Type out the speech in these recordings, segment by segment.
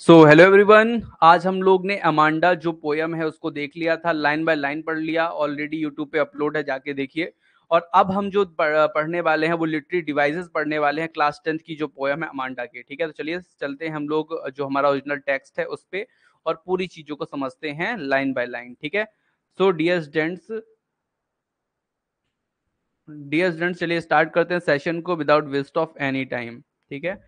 Hello everyone. आज हम लोग ने अमांडा जो पोयम है उसको देख लिया था, लाइन बाय लाइन पढ़ लिया। ऑलरेडी यूट्यूब पे अपलोड है, जाके देखिए। और अब हम जो पढ़ने वाले हैं वो लिटरेरी डिवाइसेस पढ़ने वाले हैं, क्लास 10th की जो पोयम है अमांडा की। ठीक है, तो चलिए चलते हैं हम लोग जो हमारा ओरिजिनल टेक्स्ट है उस पे और पूरी चीजों को समझते हैं लाइन बाय लाइन। ठीक है। डियर स्टूडेंट्स, चलिए स्टार्ट करते हैं सेशन को without waste of any time. ठीक है।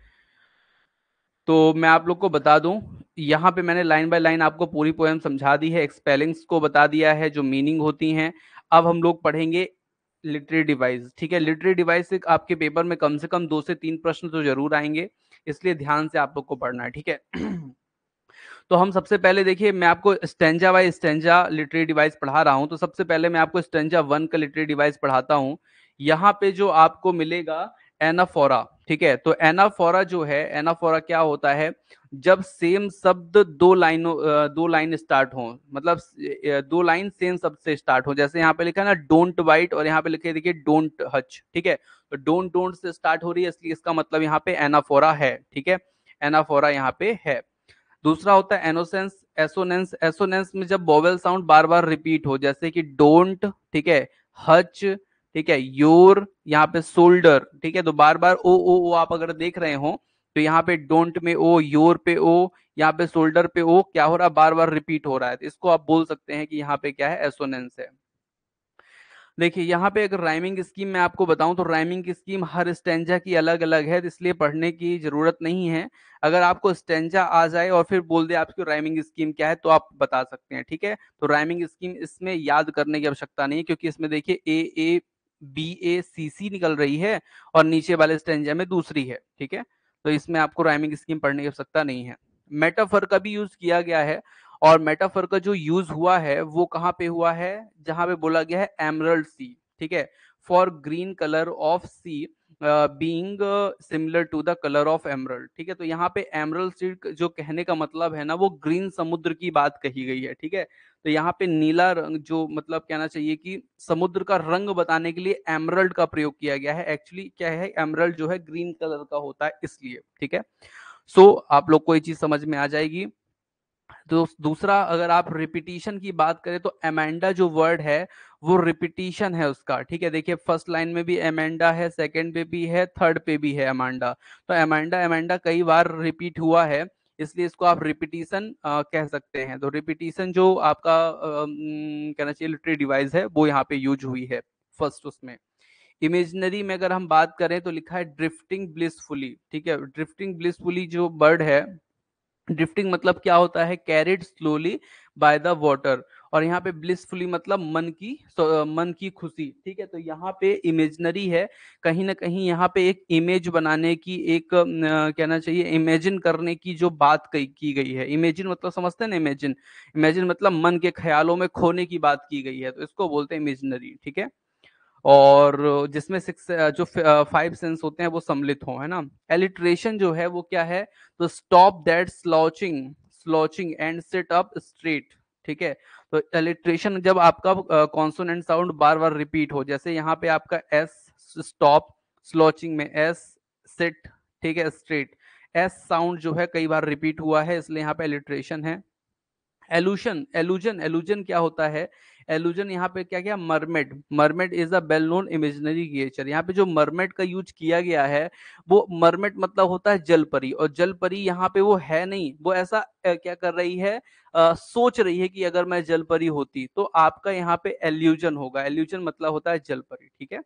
तो मैं आप लोग को बता दूं, यहाँ पे मैंने लाइन बाय लाइन आपको पूरी पोएम समझा दी है, स्पेलिंग्स को बता दिया है, जो मीनिंग होती हैं। अब हम लोग पढ़ेंगे लिटरेरी डिवाइस। ठीक है, लिटरेरी डिवाइस से आपके पेपर में कम से कम 2 से 3 प्रश्न तो जरूर आएंगे, इसलिए ध्यान से आप लोग को पढ़ना है। ठीक है। तो हम सबसे पहले देखिए, मैं आपको stanza by stanza literary device पढ़ा रहा हूं। तो सबसे पहले मैं आपको स्टेंजा 1 का लिटरेरी डिवाइस पढ़ाता हूं। यहाँ पे जो आपको मिलेगा एनाफोरा। ठीक है, तो एनाफोरा जो है, एनाफोरा क्या होता है? जब सेम शब्द दो लाइन स्टार्ट हो, मतलब 2 लाइन सेम शब्द से स्टार्ट हो। जैसे यहाँ पे लिखा है ना डोंट वाइट, और यहाँ पे लिखे देखिए डोंट हच। ठीक है, तो डोंट डोंट से स्टार्ट हो रही है, इसलिए इसका मतलब यहाँ पे एनाफोरा है। ठीक है, एनाफोरा यहाँ पे है। दूसरा होता है एनोसेंस, एसोनेंस। एसोनेंस में जब वोवेल साउंड बार बार रिपीट हो, जैसे कि डोंट, ठीक है, हच, ठीक है, योर, यहाँ पे सोल्डर। ठीक है, तो बार बार ओ आप अगर देख रहे हो तो यहाँ पे डोंट में ओ, योर पे ओ, यहाँ पे सोल्डर पे ओ, क्या हो रहा है? बार बार रिपीट हो रहा है। तो इसको आप बोल सकते हैं कि यहाँ पे क्या है? एसोनेंस है। देखिए यहाँ पे अगर राइमिंग स्कीम मैं आपको बताऊं तो राइमिंग की स्कीम हर स्टेंजा की अलग अलग है, तो इसलिए पढ़ने की जरूरत नहीं है। अगर आपको स्टेंजा आ जाए और फिर बोल दे आपकी राइमिंग स्कीम क्या है तो आप बता सकते हैं। ठीक है, तो राइमिंग स्कीम इसमें याद करने की आवश्यकता नहीं है, क्योंकि इसमें देखिए ए बी ए सी सी निकल रही है और नीचे वाले स्टेंजा में दूसरी है। ठीक है, तो इसमें आपको राइमिंग स्कीम पढ़ने की आवश्यकता नहीं है। मेटाफर का भी यूज किया गया है, और मेटाफर का जो यूज हुआ है वो कहाँ पे हुआ है? जहां पे बोला गया है एमरल्ड सी। ठीक है, for green colour of sea being similar to the colour of emerald. ठीक है, तो यहाँ पे एमरल्ड सी जो कहने का मतलब है ना, वो ग्रीन समुद्र की बात कही गई है। ठीक है, तो यहाँ पे नीला रंग, जो मतलब कहना चाहिए कि समुद्र का रंग बताने के लिए एमरल्ड का प्रयोग किया गया है। एक्चुअली क्या है, एमरल्ड जो है ग्रीन कलर का होता है, इसलिए। ठीक है, आप लोग को ये चीज समझ में आ जाएगी। तो दूसरा, अगर आप रिपीटिशन की बात करें तो एमेंडा जो वर्ड है वो रिपीटिशन है उसका। ठीक है, देखिए फर्स्ट लाइन में भी एमेंडा है, सेकंड पे भी है, थर्ड पे भी है अमांडा। तो एमेंडा एमेंडा कई बार रिपीट हुआ है, इसलिए इसको आप रिपीटिशन कह सकते हैं। तो रिपीटिशन जो आपका कहना चाहिए लिटरेरी डिवाइस है वो यहाँ पे यूज हुई है फर्स्ट उसमें। इमेजिनरी में अगर हम बात करें तो लिखा है ड्रिफ्टिंग ब्लिसफुली। ठीक है, ड्रिफ्टिंग ब्लिसफुली जो बर्ड है, ड्रिफ्टिंग मतलब क्या होता है? Carried slowly by the water. और यहाँ पे ब्लिसफुली मतलब मन की खुशी। ठीक है, तो यहाँ पे इमेजिनरी है, कहीं ना कहीं यहाँ पे एक इमेज बनाने की, एक कहना चाहिए इमेजिन करने की जो बात की गई है। इमेजिन मतलब समझते हैं ना, इमेजिन, इमेजिन मतलब मन के ख्यालों में खोने की बात की गई है, तो इसको बोलते हैं इमेजिनरी। ठीक है, और जिसमें सिक्स जो 5 सेंस होते हैं वो सम्मिलित हो, है ना। एलिट्रेशन जो है वो क्या है? तो stop that slouching, slouching and sit up straight. ठीक है, तो एलिट्रेशन जब आपका कॉन्सोनेंट साउंड बार बार रिपीट हो, जैसे यहाँ पे आपका एस स्टॉप, स्लॉचिंग में एस, सिट, ठीक है, स्ट्रेट। एस साउंड जो है कई बार रिपीट हुआ है, इसलिए यहाँ पे एलिट्रेशन है। एलुशन, एलुजन, एलुजन क्या होता है? एलुजन यहाँ पे क्या क्या? Mermaid, mermaid is a well known imaginary creature. यहाँ पे जो मरमेड का यूज किया गया है, वो मरमेड मतलब होता है जल परी, और जल परी यहाँ पे वो है नहीं, वो ऐसा क्या कर रही है? सोच रही है कि अगर मैं जल परी होती तो आपका यहाँ पे एल्यूजन होगा। एल्यूजन मतलब होता है जल परी। ठीक है,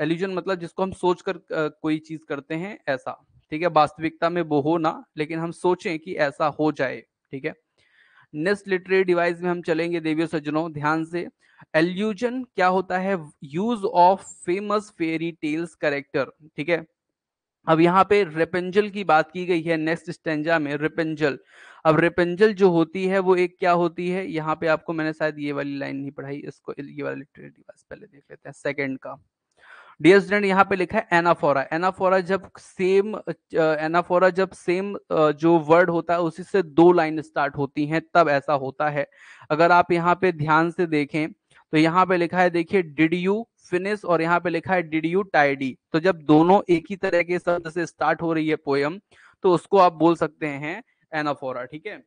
एल्यूजन मतलब जिसको हम सोच कर कोई चीज करते हैं, ऐसा। ठीक है, वास्तविकता में वो हो ना, लेकिन हम सोचें कि ऐसा हो जाए। ठीक है, नेक्स्ट लिटरेरी डिवाइस में हम चलेंगे देवियों सज्जनों, ध्यान से। एल्यूजन क्या होता है? Use of famous fairy tales character. ठीक है, अब यहाँ पे रेपेंजल की बात की गई है नेक्स्ट स्टेंजा में, रेपेंजल। अब रेपेंजल जो होती है वो एक क्या होती है? यहाँ पे आपको मैंने शायद ये वाली लाइन नहीं पढ़ाई, इसको ये वाला लिटरेरी डिवाइस पहले देख लेते हैं, सेकंड का। डियर स्टूडेंट, यहाँ पे लिखा है एनाफोरा। एनाफोरा जब सेम जो वर्ड होता है उसी से 2 लाइन स्टार्ट होती हैं, तब ऐसा होता है। अगर आप यहाँ पे ध्यान से देखें तो यहाँ पे लिखा है, देखिए, डिड यू फिनिश, और यहाँ पे लिखा है डिड यू टाइडी। तो जब दोनों एक ही तरह के शब्द से स्टार्ट हो रही है पोयम, तो उसको आप बोल सकते हैं एनाफोरा, ठीक है।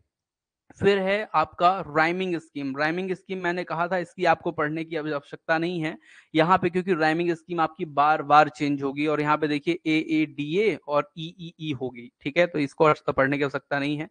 फिर है आपका राइमिंग स्कीम। राइमिंग स्कीम मैंने कहा था इसकी आपको पढ़ने की आवश्यकता नहीं है यहाँ पे, क्योंकि राइमिंग स्कीम आपकी बार बार चेंज होगी, और यहाँ पे देखिए AADA और EEE होगी, ठीक है, तो इसको पढ़ने की आवश्यकता नहीं है।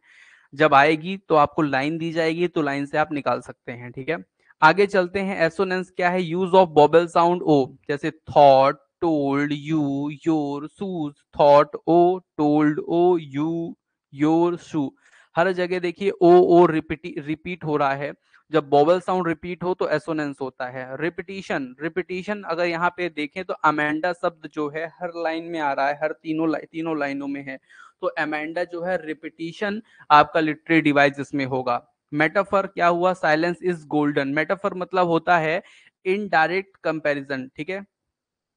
जब आएगी तो आपको लाइन दी जाएगी, तो लाइन से आप निकाल सकते हैं, ठीक है। आगे चलते हैं। एसोनेंस क्या है? Use of vowel sound O, जैसे thought, told, you, your, shoes. Thought O, told O, you, your, shoe. हर जगह देखिए ओ रिपीट हो रहा है। जब वोवेल साउंड रिपीट हो तो एसोनेंस होता है। रिपीटिशन, रिपीटिशन अगर यहाँ पे देखें तो अमेंडा शब्द जो है हर लाइन में आ रहा है, हर तीनों लाइनों में है। तो अमेंडा जो है रिपीटिशन आपका लिटरेरी डिवाइस इसमें होगा। मेटाफर क्या हुआ? Silence is golden. मेटाफर मतलब होता है इनडायरेक्ट कंपैरिजन, ठीक है।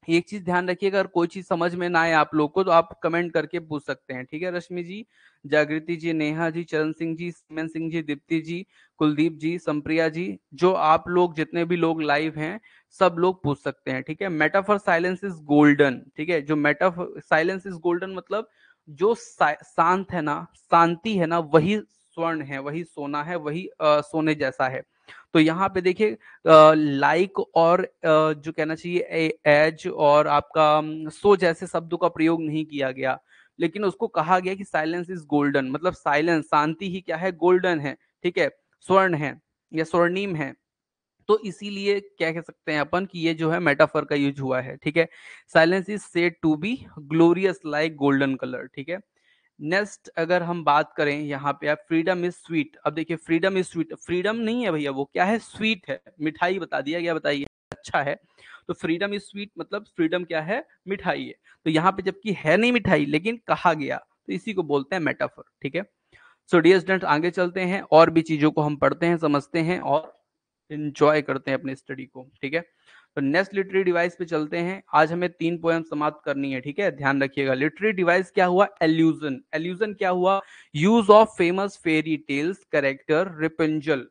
एक चीज ध्यान रखिए, अगर कोई चीज समझ में ना आए आप लोग को तो आप कमेंट करके पूछ सकते हैं, ठीक है। रश्मि जी, जागृति जी, नेहा जी, चरण सिंह जी, सीमन सिंह जी, दीप्ति जी, कुलदीप जी, संप्रिया जी, जो आप लोग जितने भी लोग लाइव हैं सब लोग पूछ सकते हैं, ठीक है। मेटाफर साइलेंस इज गोल्डन, ठीक है। जो मेटाफर साइलेंस इज गोल्डन मतलब जो शांत है ना, शांति है ना, वही स्वर्ण है, वही सोना है, वही सोने जैसा है। तो यहाँ पे देखिए लाइक और जो कहना चाहिए एज और आपका सो जैसे शब्दों का प्रयोग नहीं किया गया, लेकिन उसको कहा गया कि साइलेंस इज गोल्डन, मतलब साइलेंस, शांति ही क्या है? गोल्डन है, ठीक है, स्वर्ण है या स्वर्णिम है। तो इसीलिए क्या कह सकते हैं अपन कि ये जो है मेटाफर का यूज हुआ है, ठीक है। Silence is said to be glorious like golden colour, ठीक है। नेक्स्ट अगर हम बात करें यहाँ पे, आप फ्रीडम इज स्वीट। अब देखिए फ्रीडम इज स्वीट, फ्रीडम नहीं है भैया, वो क्या है? स्वीट है, मिठाई बता दिया गया, बताइए, अच्छा है। तो फ्रीडम इज स्वीट मतलब फ्रीडम क्या है? मिठाई है। तो यहाँ पे जबकि है नहीं मिठाई लेकिन कहा गया, तो इसी को बोलते हैं मेटाफर, ठीक है। सो डियर स्टूडेंट्स, आगे चलते हैं और भी चीजों को हम पढ़ते हैं, समझते हैं और इंजॉय करते हैं अपने स्टडी को, ठीक है। तो नेक्स्ट लिटरेरी डिवाइस पे चलते हैं। आज हमें 3 पोएम समाप्त करनी है, ठीक है, ध्यान रखिएगा। लिटरेरी डिवाइस क्या हुआ? एल्यूजन। एल्यूजन क्या हुआ? Use of famous fairy tales character Rapunzel,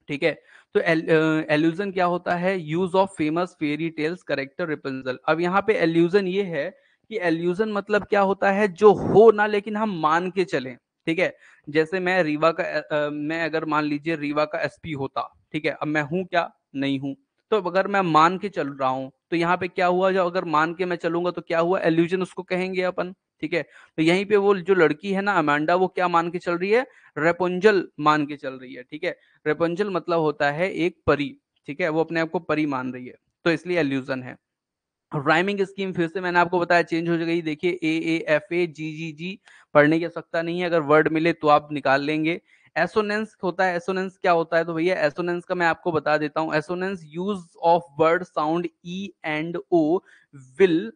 ठीक है। तो एल्यूजन क्या होता है? Use of famous fairy tales character Rapunzel. अब यहाँ पे एल्यूजन ये है कि एल्यूजन मतलब क्या होता है? जो हो ना लेकिन हम मान के चलें, ठीक है। जैसे मैं रीवा का मैं अगर मान लीजिए रीवा का एसपी होता, ठीक है, अब मैं हूं क्या? नहीं हूं। तो अगर मैं मान के चल रहा हूं तो यहाँ पे क्या हुआ? जो अगर मान के मैं चलूंगा तो क्या हुआ? एल्यूजन उसको कहेंगे अपन, ठीक है। तो यहीं पे वो जो लड़की है ना अमांडा, वो क्या मान के चल रही है? रेपुंजल मान के चल रही है, ठीक है। रेपुंजल मतलब होता है एक परी, ठीक है, वो अपने आप को परी मान रही है, तो इसलिए एल्यूजन है। राइमिंग स्कीम फिर से मैंने आपको बताया चेंज हो गई, देखिए AAFA GGG पढ़ने की आवश्यकता नहीं है, अगर वर्ड मिले तो आप निकाल लेंगे। एसोनेंस होता है। एसोनेंस क्या होता है? तो भैया एसोनेंस का मैं आपको बता देता हूं। Assonance use of word sound E and O will,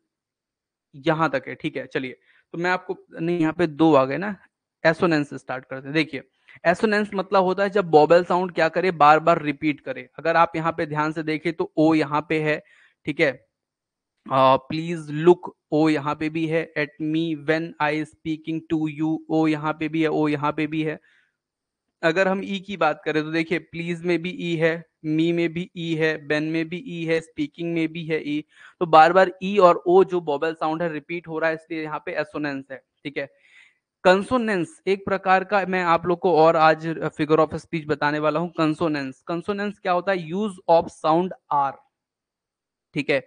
यहां तक है, ठीक है। चलिए, तो मैं आपको, नहीं यहाँ पे दो आ गए ना। एसोनेंस स्टार्ट करते हैं। देखिए एसोनेंस मतलब होता है जब वोवेल साउंड क्या करे? बार बार रिपीट करे। अगर आप यहाँ पे ध्यान से देखें तो ओ यहाँ पे है, ठीक है। प्लीज लुक, ओ यहाँ पे भी है। At me when I speaking to you, O यहाँ पे भी है, ओ यहाँ पे भी है। अगर हम ई की बात करें तो देखिए प्लीज में भी ई है, मी में भी ई है, बेन में भी ई है, स्पीकिंग में भी है ई। तो बार बार ई और ओ जो वोवेल साउंड है रिपीट हो रहा है, इसलिए यहाँ पे एसोनेंस है, ठीक है। कंसोनेंस एक प्रकार का, मैं आप लोग को और आज फिगर ऑफ स्पीच बताने वाला हूँ। कंसोनेंस, कंसोनेंस क्या होता है? यूज ऑफ साउंड आर, ठीक है।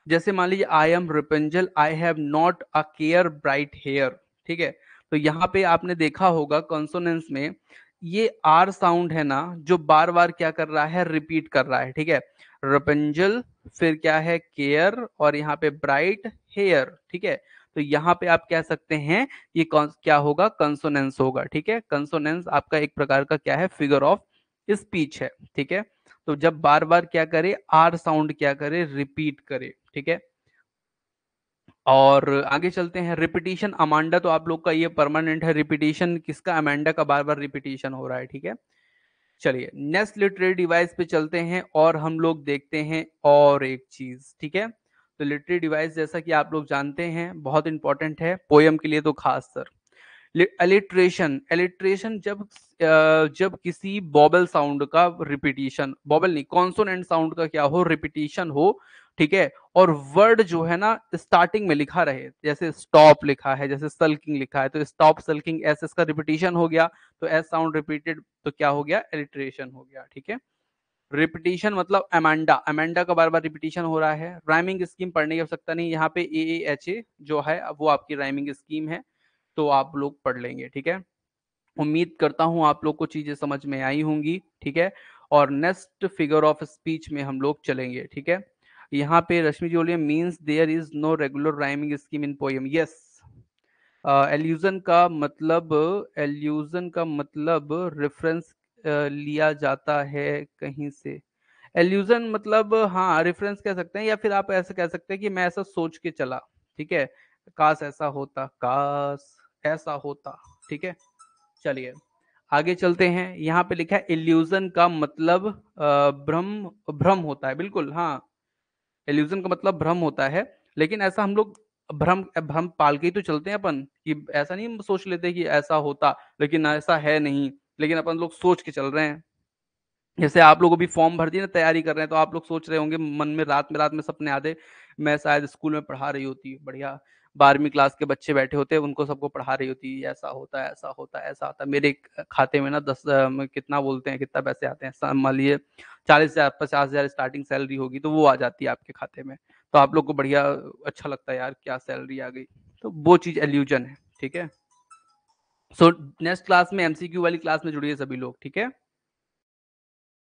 जैसे मान लीजिए I am Rapunzel, I have not a care bright hair, ठीक है। तो यहाँ पे आपने देखा होगा कंसोनेंस में ये आर साउंड है ना, जो बार बार क्या कर रहा है? रिपीट कर रहा है, ठीक है। रिपेंजल, फिर क्या है? केयर, और यहाँ पे ब्राइट हेयर, ठीक है। तो यहाँ पे आप कह सकते हैं ये क्या होगा? कंसोनेंस होगा, ठीक है। कंसोनेंस आपका एक प्रकार का क्या है? फिगर ऑफ स्पीच है, ठीक है। तो जब बार बार क्या करे? आर साउंड क्या करे? रिपीट करे, ठीक है। और आगे चलते हैं। रिपीटिशन अमांडा, तो आप लोग का ये परमानेंट है रिपीटिशन किसका? अमांडा का बार बार रिपीटिशन हो रहा है, ठीक है। चलिए नेक्स्ट लिटरेरी डिवाइस पे चलते हैं और हम लोग देखते हैं और एक चीज, ठीक है। तो लिटरेरी डिवाइस जैसा कि आप लोग जानते हैं बहुत इंपॉर्टेंट है, पोयम के लिए तो खास सर। एलिट्रेशन, एलिट्रेशन जब किसी बॉबल साउंड का रिपीटिशन, बॉबल नहीं, कॉन्सोनेंट साउंड का क्या हो? रिपीटिशन हो, ठीक है। और वर्ड जो है ना स्टार्टिंग में लिखा रहे, जैसे स्टॉप लिखा है, जैसे सल्किंग लिखा है, तो स्टॉप सल्किंग एस एस का रिपीटिशन हो गया, तो एस साउंड रिपीटेड, तो क्या हो गया, एलिट्रेशन हो गया। ठीक है। रिपीटिशन मतलब अमेंडा, अमेंडा का बार बार रिपीटिशन हो रहा है। राइमिंग स्कीम पढ़ने की आवश्यकता नहीं, यहाँ पे ए एच ए जो है वो आपकी राइमिंग स्कीम है, तो आप लोग पढ़ लेंगे। ठीक है। उम्मीद करता हूं आप लोग को चीजें समझ में आई होंगी। ठीक है। और नेक्स्ट फिगर ऑफ स्पीच में हम लोग चलेंगे। ठीक है। यहाँ पे रश्मि जी बोलिए means there is no regular rhyming scheme in poem. Yes, allusion का मतलब, एल्यूजन का मतलब रेफरेंस लिया जाता है कहीं से। एल्यूजन मतलब हाँ रेफरेंस कह सकते हैं, या फिर आप ऐसे कह सकते हैं कि मैं ऐसा सोच के चला। ठीक है। काश ऐसा होता, काश ऐसा होता। ठीक है। चलिए आगे चलते हैं। यहाँ पे लिखा है इल्यूजन का मतलब भ्रम, भ्रम होता है। बिल्कुल हाँ, इल्यूजन का मतलब भ्रम होता है, लेकिन ऐसा हम लोग भ्रम भ्रम पाल के ही तो चलते हैं अपन, कि ऐसा नहीं हम सोच लेते कि ऐसा होता, लेकिन ऐसा है नहीं, लेकिन अपन लोग सोच के चल रहे हैं। जैसे आप लोग अभी फॉर्म भर दिए ना, तैयारी कर रहे हैं, तो आप लोग सोच रहे होंगे मन में, रात में सपने आते, मैं शायद स्कूल में पढ़ा रही होती बढ़िया, 12वीं क्लास के बच्चे बैठे होते, उनको सबको पढ़ा रही होती, ऐसा होता है, ऐसा होता है, ऐसा होता है, मेरे खाते में ना 10 कितना बोलते हैं, कितना पैसे आते हैं, मान लीजिए 40,000 50,000 स्टार्टिंग सैलरी होगी, तो वो आ जाती है आपके खाते में, तो आप लोग को बढ़िया अच्छा लगता है, यार क्या सैलरी आ गई। तो वो चीज एल्यूजन है। ठीक है। सो नेक्स्ट क्लास में एमसीक्यू वाली क्लास में जुड़िए सभी लोग। ठीक है।